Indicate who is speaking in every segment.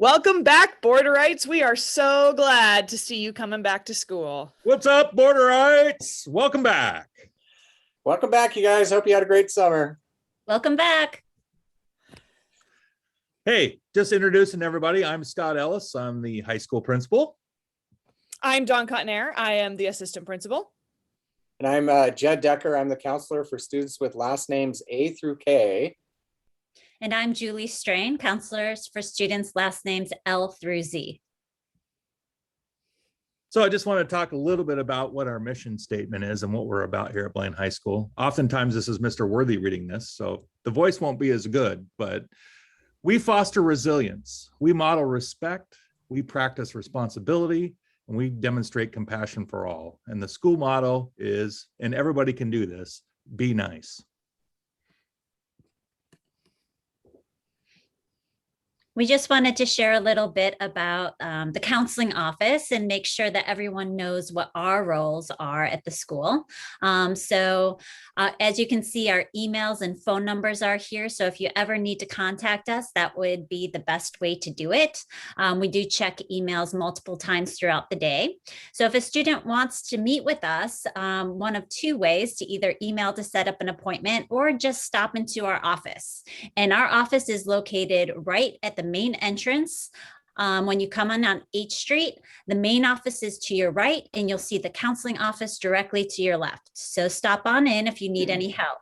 Speaker 1: Welcome back, Borderites. We are so glad to see you coming back to school.
Speaker 2: What's up, Borderites? Welcome back.
Speaker 3: Welcome back, you guys. Hope you had a great summer.
Speaker 4: Welcome back.
Speaker 2: Hey, just introducing everybody. I'm Scott Ellis. I'm the high school principal.
Speaker 1: I'm Dawn Cottonaire. I am the assistant principal.
Speaker 3: And I'm Jed Decker. I'm the counselor for students with last names A through K.
Speaker 4: And I'm Julie Strain, counselors for students last names L through Z.
Speaker 2: So I just want to talk a little bit about what our mission statement is and what we're about here at Blaine High School. Oftentimes this is Mr. Worthy reading this, so the voice won't be as good, but we foster resilience. We model respect. We practice responsibility, and we demonstrate compassion for all. And the school motto is, and everybody can do this, be nice.
Speaker 4: We just wanted to share a little bit about the counseling office and make sure that everyone knows what our roles are at the school. As you can see, our emails and phone numbers are here. So if you ever need to contact us, that would be the best way to do it. We do check emails multiple times throughout the day. So if a student wants to meet with us, one of two ways: to either email to set up an appointment or just stop into our office. And our office is located right at the main entrance. When you come on H Street, the main office is to your right, and you'll see the counseling office directly to your left. So stop on in if you need any help.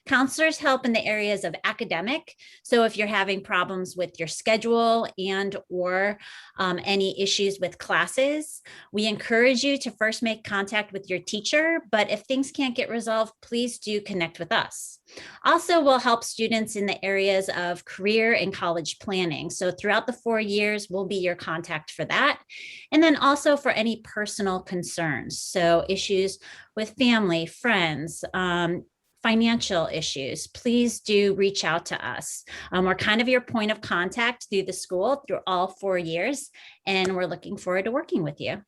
Speaker 4: Counselors help in the areas of academic. So if you're having problems with your schedule or any issues with classes, we encourage you to first make contact with your teacher. But if things can't get resolved, please do connect with us. Also, we'll help students in the areas of career and college planning. So throughout the 4 years, we'll be your contact for that. And then also for any personal concerns. So issues with family, friends, financial issues, please do reach out to us. We're kind of your point of contact through the school through all 4 years, and we're looking forward to working with you.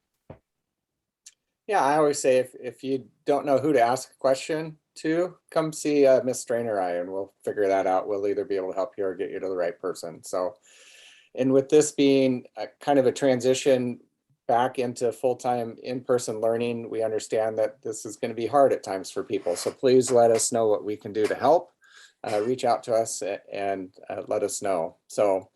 Speaker 3: Yeah, I always say if you don't know who to ask a question to, come see Miss Strain or I, and we'll figure that out. We'll either be able to help you or get you to the right person. So, and with this being kind of a transition back into full-time in-person learning, we understand that this is going to be hard at times for people. So please let us know what we can do to help. Reach out to us and let us know. So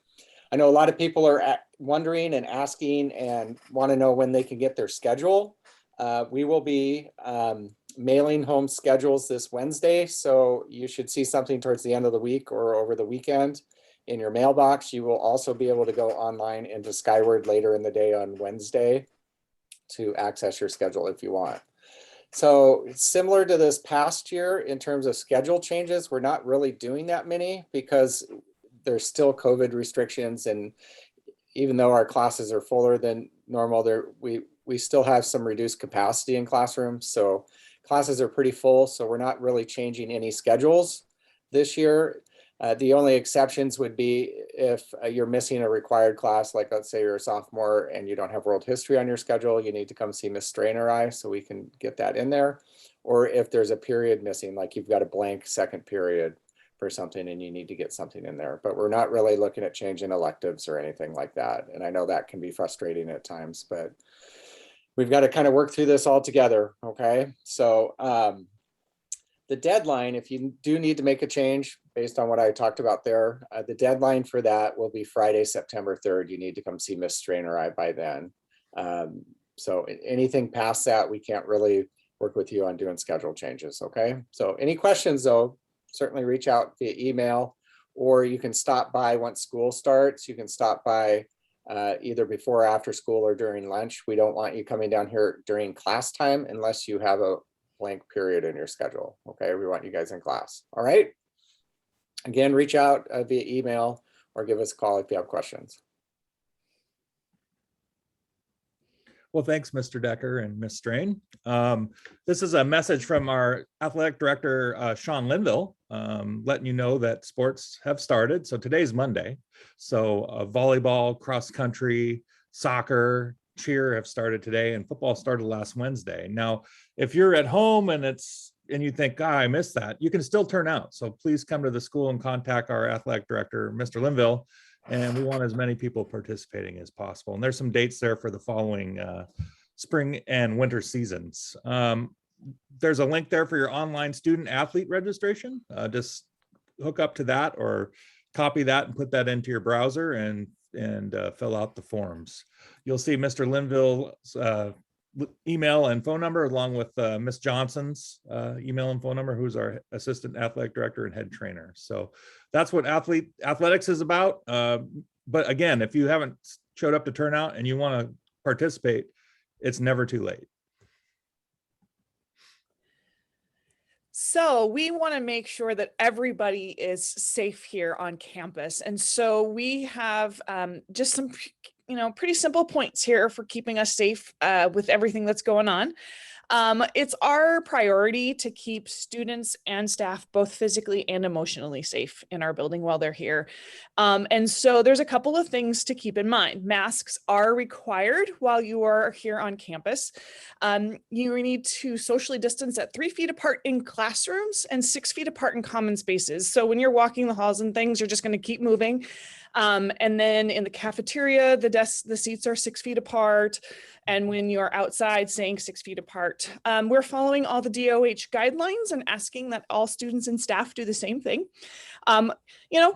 Speaker 3: I know a lot of people are wondering and asking and want to know when they can get their schedule. We will be mailing home schedules this Wednesday, so you should see something towards the end of the week or over the weekend in your mailbox. You will also be able to go online into Skyward later in the day on Wednesday to access your schedule if you want. So similar to this past year in terms of schedule changes, we're not really doing that many because there's still COVID restrictions, and even though our classes are fuller than normal, we still have some reduced capacity in classrooms. So classes are pretty full, so we're not really changing any schedules this year. The only exceptions would be if you're missing a required class, like let's say you're a sophomore and you don't have world history on your schedule, you need to come see Miss Strain or I so we can get that in there. Or if there's a period missing, like you've got a blank second period for something and you need to get something in there. But we're not really looking at changing electives or anything like that. And I know that can be frustrating at times, but we've got to kind of work through this all together. Okay. So the deadline, if you do need to make a change based on what I talked about there, the deadline for that will be Friday, September 3rd. You need to come see Miss Strain or I by then. So anything past that, we can't really work with you on doing schedule changes. Okay. So any questions though, certainly reach out via email, or you can stop by once school starts. You can stop by either before or after school or during lunch. We don't want you coming down here during class time unless you have a blank period in your schedule. Okay, we want you guys in class. All right. Again, reach out via email or give us a call if you have questions.
Speaker 2: Well, thanks, Mr. Decker and Ms. Strain. This is a message from our athletic director, Sean Linville, letting you know that sports have started. So today's Monday. So volleyball, cross country, soccer, cheer have started today, and football started last Wednesday. Now, if you're at home and you think, I missed that, you can still turn out. So please come to the school and contact our athletic director, Mr. Linville, And we want as many people participating as possible. And there's some dates there for the following spring and winter seasons. There's a link there for your online student athlete registration. Just hook up to that or copy that and put that into your browser and fill out the forms. You'll see Mr. Linville's email and phone number, along with Miss Johnson's email and phone number, who's our assistant athletic director and head trainer. So that's what athletics is about. But again, if you haven't showed up to turnout and you want to participate, it's never too late.
Speaker 1: So we want to make sure that everybody is safe here on campus. And so we have just some, pretty simple points here for keeping us safe with everything that's going on. It's our priority to keep students and staff both physically and emotionally safe in our building while they're here. And so there's a couple of things to keep in mind. Masks are required while you are here on campus. You need to socially distance at 3 feet apart in classrooms and 6 feet apart in common spaces. So when you're walking the halls and things, you're just going to keep moving. And then in the cafeteria, the seats are 6 feet apart. And when you're outside, staying 6 feet apart. We're following all the DOH guidelines and asking that all students and staff do the same thing.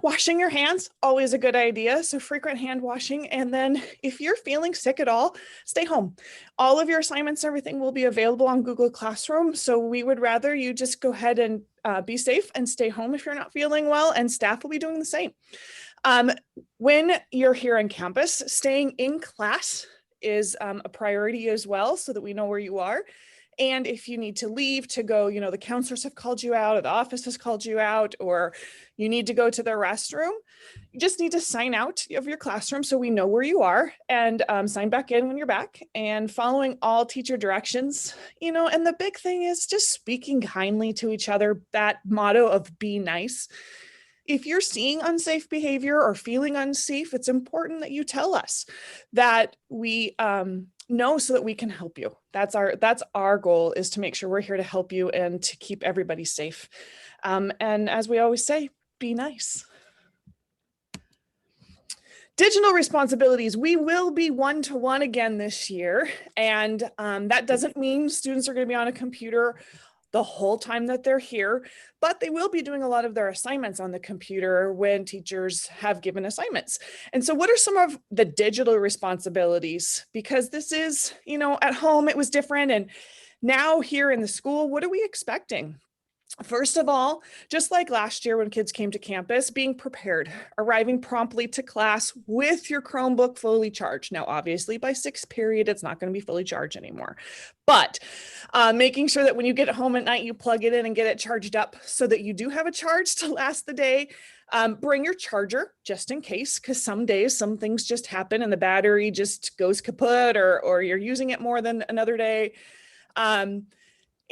Speaker 1: Washing your hands, always a good idea. So frequent hand washing. And then if you're feeling sick at all, stay home. All of your assignments, everything will be available on Google Classroom. So we would rather you just go ahead and be safe and stay home if you're not feeling well, and staff will be doing the same. When you're here on campus, staying in class is a priority as well, so that we know where you are. And if you need to leave to go, the counselors have called you out, or the office has called you out, or you need to go to the restroom, you just need to sign out of your classroom so we know where you are, and sign back in when you're back, and following all teacher directions, and the big thing is just speaking kindly to each other, that motto of be nice. If you're seeing unsafe behavior or feeling unsafe, it's important that you tell us, that we know, so that we can help you. That's our goal, is to make sure we're here to help you and to keep everybody safe. And as we always say, be nice. Digital responsibilities. We will be 1-to-1 again this year. And that doesn't mean students are going to be on a computer the whole time that they're here, but they will be doing a lot of their assignments on the computer when teachers have given assignments. And so what are some of the digital responsibilities? Because this is, at home it was different, and now here in the school, what are we expecting? First of all, just like last year when kids came to campus, being prepared, arriving promptly to class with your Chromebook fully charged. Now, obviously by 6th period, it's not going to be fully charged anymore, but making sure that when you get home at night, you plug it in and get it charged up so that you do have a charge to last the day. Bring your charger just in case, because some days, some things just happen and the battery just goes kaput, or you're using it more than another day.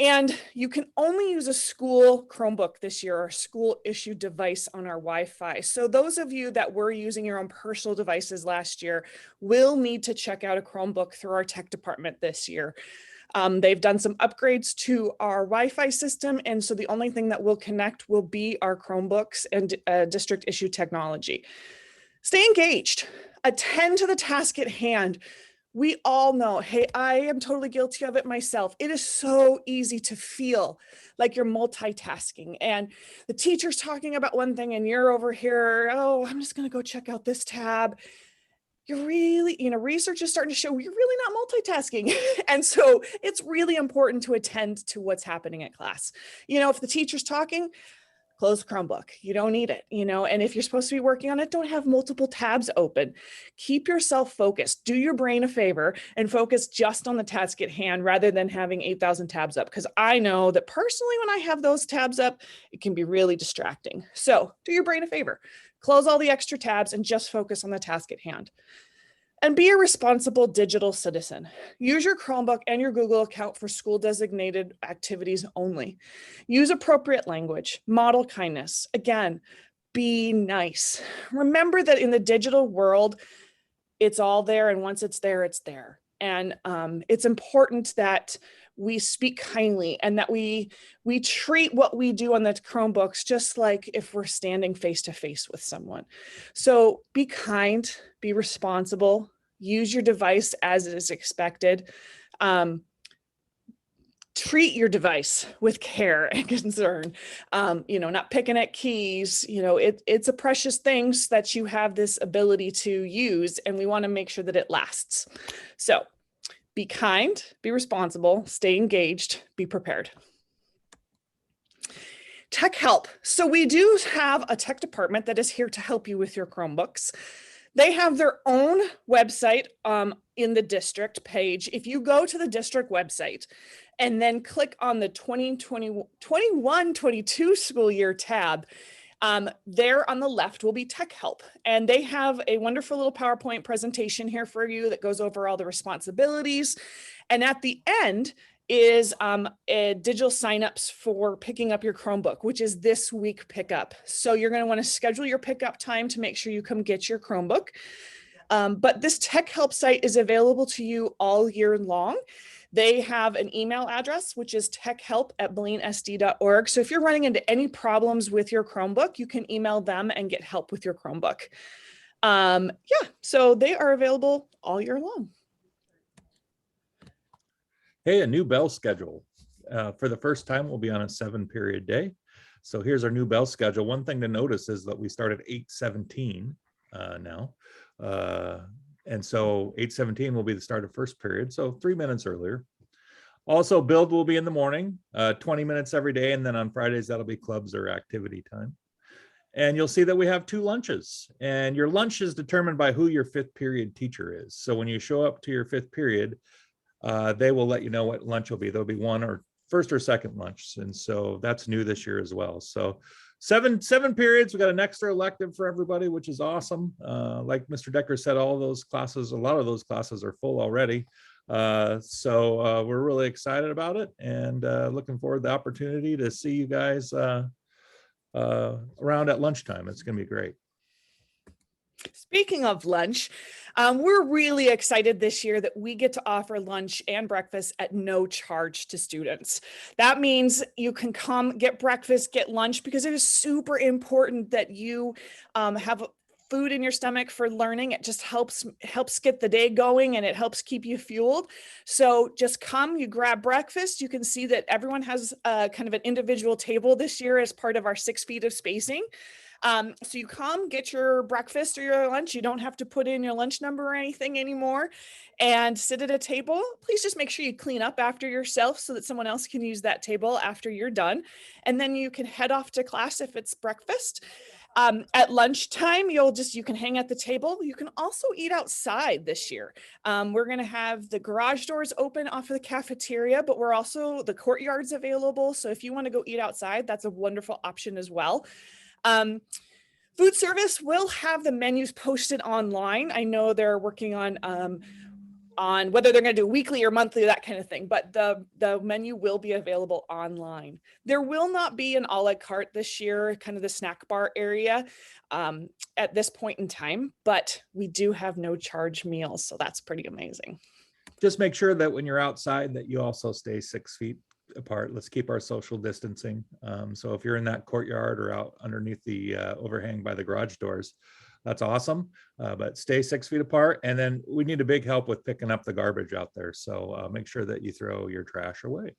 Speaker 1: And you can only use a school Chromebook this year, or a school issued device on our Wi-Fi. So those of you that were using your own personal devices last year will need to check out a Chromebook through our tech department this year. They've done some upgrades to our Wi-Fi system. And so the only thing that will connect will be our Chromebooks and district issued technology. Stay engaged, attend to the task at hand. We all know, hey, I am totally guilty of it myself. It is so easy to feel like you're multitasking and the teacher's talking about one thing and you're over here, oh, I'm just going to go check out this tab. You're really, research is starting to show you're really not multitasking. And so it's really important to attend to what's happening at class. If the teacher's talking, close the Chromebook. You don't need it, and if you're supposed to be working on it, don't have multiple tabs open. Keep yourself focused. Do your brain a favor and focus just on the task at hand rather than having 8,000 tabs up. Because I know that personally, when I have those tabs up, it can be really distracting. So do your brain a favor. Close all the extra tabs and just focus on the task at hand. And be a responsible digital citizen. Use your Chromebook and your Google account for school designated activities only. Use appropriate language, model kindness. Again, be nice. Remember that in the digital world, it's all there, and once it's there, it's there. And it's important that we speak kindly, and that we treat what we do on the Chromebooks just like if we're standing face to face with someone. So be kind, be responsible, use your device as it is expected. Treat your device with care and concern, not picking at keys. It's a precious thing that you have this ability to use, and we want to make sure that it lasts. So be kind, be responsible, stay engaged, be prepared. Tech help. So we do have a tech department that is here to help you with your Chromebooks. They have their own website in the district page. If you go to the district website and then click on the 2021-22 school year tab, there on the left will be tech help. And they have a wonderful little PowerPoint presentation here for you that goes over all the responsibilities. And at the end is digital signups for picking up your Chromebook, which is this week pickup. So you're going to want to schedule your pickup time to make sure you come get your Chromebook. But this tech help site is available to you all year long. They have an email address, which is techhelp@blainesd.org. So if you're running into any problems with your Chromebook, you can email them and get help with your Chromebook. So they are available all year long.
Speaker 2: Hey, a new bell schedule. For the first time, we'll be on a 7-period day. So here's our new bell schedule. One thing to notice is that we start at 8:17 now. And so 8:17 will be the start of first period, so 3 minutes earlier. Also, build will be in the morning, 20 minutes every day, and then on Fridays, that'll be clubs or activity time. And you'll see that we have 2 lunches, and your lunch is determined by who your 5th period teacher is. So when you show up to your 5th period, they will let you know what lunch will be. There'll be one or first or second lunch. And so that's new this year as well. So seven periods. We got an extra elective for everybody, which is awesome. Like Mr. Decker said, all those classes, a lot of those classes are full already. So we're really excited about it, and looking forward to the opportunity to see you guys around at lunchtime. It's going to be great.
Speaker 1: Speaking of lunch, we're really excited this year that we get to offer lunch and breakfast at no charge to students. That means you can come get breakfast, get lunch, because it is super important that you have food in your stomach for learning. It just helps get the day going, and it helps keep you fueled. So just come, you grab breakfast. You can see that everyone has kind of an individual table this year as part of our 6 feet of spacing. So you come get your breakfast or your lunch. You don't have to put in your lunch number or anything anymore, and sit at a table. Please just make sure you clean up after yourself so that someone else can use that table after you're done. And then you can head off to class if it's breakfast. At lunchtime, you can hang at the table. You can also eat outside this year. We're going to have the garage doors open off of the cafeteria, but the courtyard's available. So if you want to go eat outside, that's a wonderful option as well. Food service will have the menus posted online. I know they're working on whether they're going to do weekly or monthly, that kind of thing, but the menu will be available online. There will not be an a la carte this year, kind of the snack bar area at this point in time, but we do have no charge meals, so that's pretty amazing.
Speaker 2: Just make sure that when you're outside that you also stay 6 feet apart. Let's keep our social distancing. So if you're in that courtyard or out underneath the overhang by the garage doors, that's awesome. But stay 6 feet apart. And then we need a big help with picking up the garbage out there. So make sure that you throw your trash away.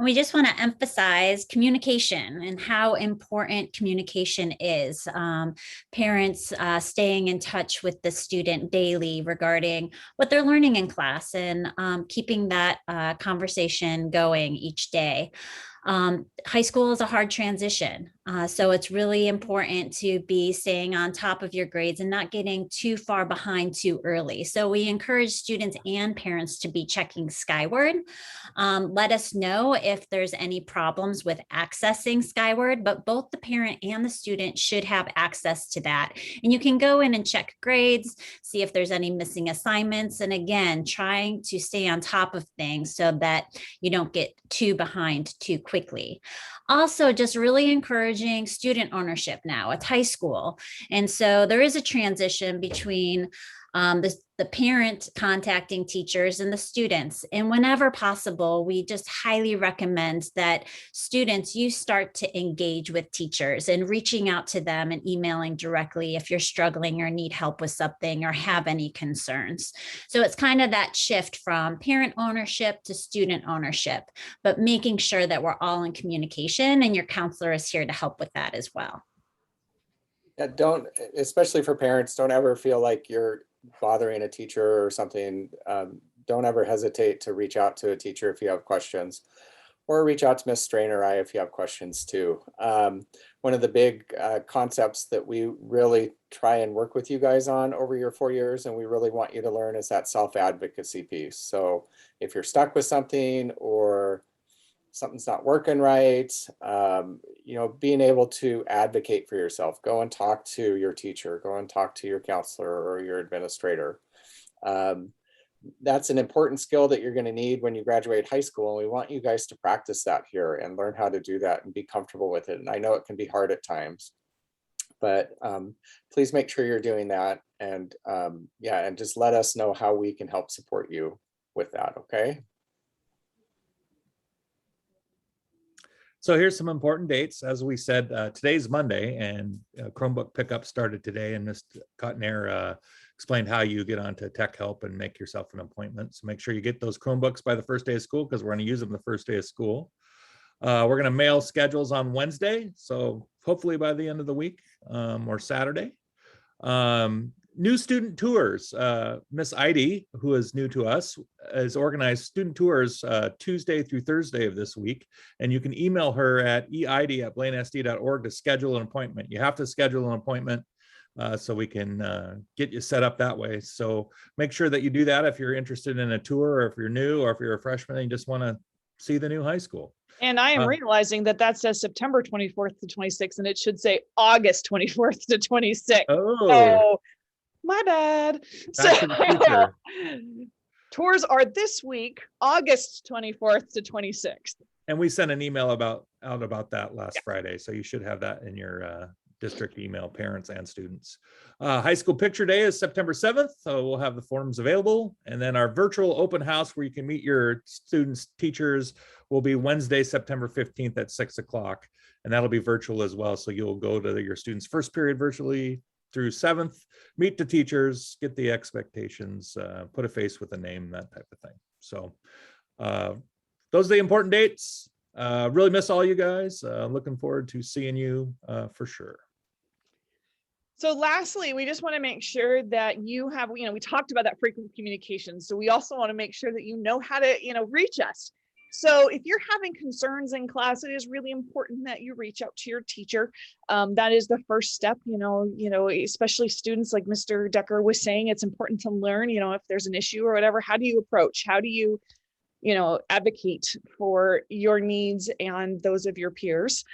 Speaker 4: We just want to emphasize communication and how important communication is. Parents staying in touch with the student daily regarding what they're learning in class, and keeping that conversation going each day. High school is a hard transition. So it's really important to be staying on top of your grades and not getting too far behind too early. So we encourage students and parents to be checking Skyward. Let us know if there's any problems with accessing Skyward, but both the parent and the student should have access to that. And you can go in and check grades, see if there's any missing assignments. And again, trying to stay on top of things so that you don't get too behind too quickly. Also, just really encouraging student ownership now. It's high school. And so there is a transition between the parent contacting teachers and the students. And whenever possible, we just highly recommend that students, you start to engage with teachers and reaching out to them and emailing directly if you're struggling or need help with something or have any concerns. So it's kind of that shift from parent ownership to student ownership, but making sure that we're all in communication, and your counselor is here to help with that as well.
Speaker 3: Yeah, don't, especially for parents, don't ever feel like you're bothering a teacher or something. Don't ever hesitate to reach out to a teacher if you have questions, or reach out to Ms. Strain or I if you have questions too. One of the big concepts that we really try and work with you guys on over your 4 years, and we really want you to learn, is that self-advocacy piece. So if you're stuck with something or something's not working right, you know, being able to advocate for yourself, go and talk to your teacher, go and talk to your counselor or your administrator. That's an important skill that you're going to need when you graduate high school. And we want you guys to practice that here and learn how to do that and be comfortable with it. And I know it can be hard at times, but please make sure you're doing that. And yeah, and just let us know how we can help support you with that. Okay.
Speaker 2: So here's some important dates. As we said, today's Monday, and Chromebook pickup started today, and Ms. Cotner explained how you get onto Tech Help and make yourself an appointment. So make sure you get those Chromebooks by the first day of school, because we're going to use them the first day of school. We're going to mail schedules on Wednesday, so hopefully by the end of the week, or Saturday. New student tours. Miss Heidi, who is new to us, has organized student tours Tuesday through Thursday of this week. And you can email her at eid@blainesd.org to schedule an appointment. You have to schedule an appointment so we can get you set up that way. So make sure that you do that if you're interested in a tour, or if you're new, or if you're a freshman and you just want to see the new high school.
Speaker 1: And I am realizing that that says September 24th to 26th, and it should say August 24th to 26th.
Speaker 2: Oh,
Speaker 1: my bad.
Speaker 2: Back to the future.
Speaker 1: Tours are this week, August 24th to 26th.
Speaker 2: And we sent an email out about that last Friday. So you should have that in your district email, parents and students. High school picture day is September 7th. So we'll have the forms available. And then our virtual open house, where you can meet your students, teachers, will be Wednesday, September 15th at 6 o'clock. And that'll be virtual as well. So you'll go to your students' first period virtually through 7th, meet the teachers, get the expectations, put a face with a name, that type of thing. So those are the important dates. Really miss all you guys. Looking forward to seeing you for sure.
Speaker 1: So lastly, we just want to make sure that you have, we talked about that frequent communication. So we also want to make sure that you know how to, reach us. So if you're having concerns in class, it is really important that you reach out to your teacher. That is the first step, especially students, like Mr. Decker was saying, it's important to learn, if there's an issue or whatever, how do you approach? How do you, advocate for your needs and those of your peers?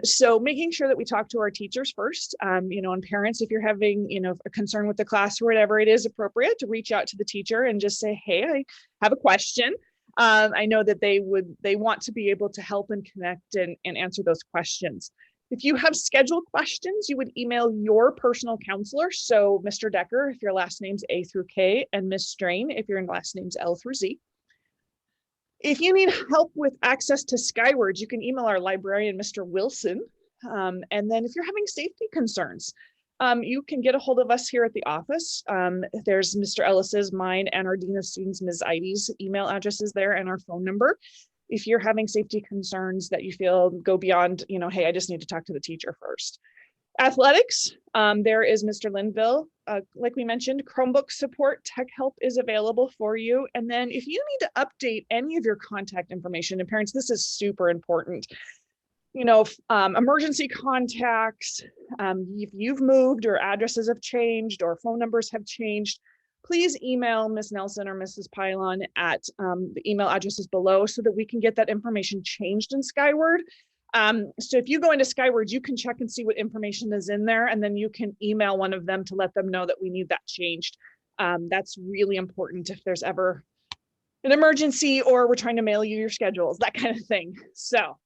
Speaker 1: So making sure that we talk to our teachers first, and parents, if you're having, a concern with the class or whatever, it is appropriate to reach out to the teacher and just say, hey, I have a question. I know that they want to be able to help and connect and answer those questions. If you have scheduled questions, you would email your personal counselor. So Mr. Decker, if your last name's A through K, and Ms. Strain, if your last name's L through Z. If you need help with access to Skyward, you can email our librarian, Mr. Wilson. And then if you're having safety concerns, you can get a hold of us here at the office. There's Mr. Ellis's, mine, and our Dean of Students, Ms. Ivy's email addresses there, and our phone number. If you're having safety concerns that you feel go beyond, hey, I just need to talk to the teacher first. Athletics, there is Mr. Linville. Like we mentioned, Chromebook support, Tech Help is available for you. And then if you need to update any of your contact information, and parents, this is super important. Emergency contacts, if you've moved or addresses have changed or phone numbers have changed, please email Ms. Nelson or Mrs. Pylon at the email addresses below so that we can get that information changed in Skyward. So if you go into Skyward, you can check and see what information is in there, and then you can email one of them to let them know that we need that changed. That's really important if there's ever an emergency or we're trying to mail you your schedules, that kind of thing. So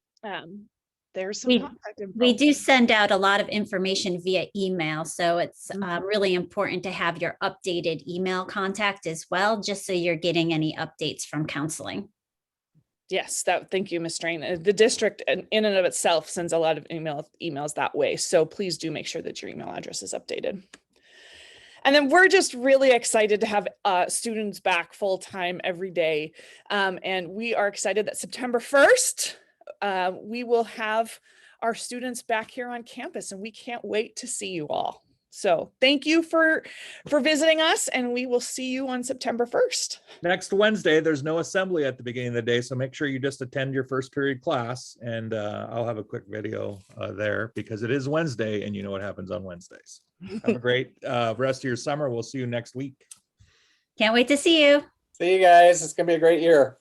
Speaker 1: there's some
Speaker 4: We-
Speaker 1: contact info.
Speaker 4: We do send out a lot of information via email, so it's
Speaker 1: Mhm.
Speaker 4: really important to have your updated email contact as well, just so you're getting any updates from counseling.
Speaker 1: Yes, thank you, Ms. Strain. The district in and of itself sends a lot of emails that way. So please do make sure that your email address is updated. And then we're just really excited to have students back full time every day. And we are excited that September 1st, we will have our students back here on campus, and we can't wait to see you all. So thank you for visiting us, and we will see you on September 1st.
Speaker 2: Next Wednesday, there's no assembly at the beginning of the day, so make sure you just attend your first period class, and I'll have a quick video there because it is Wednesday, and you know what happens on Wednesdays. Have a great rest of your summer. We'll see you next week.
Speaker 4: Can't wait to see you.
Speaker 3: See you guys. It's gonna be a great year.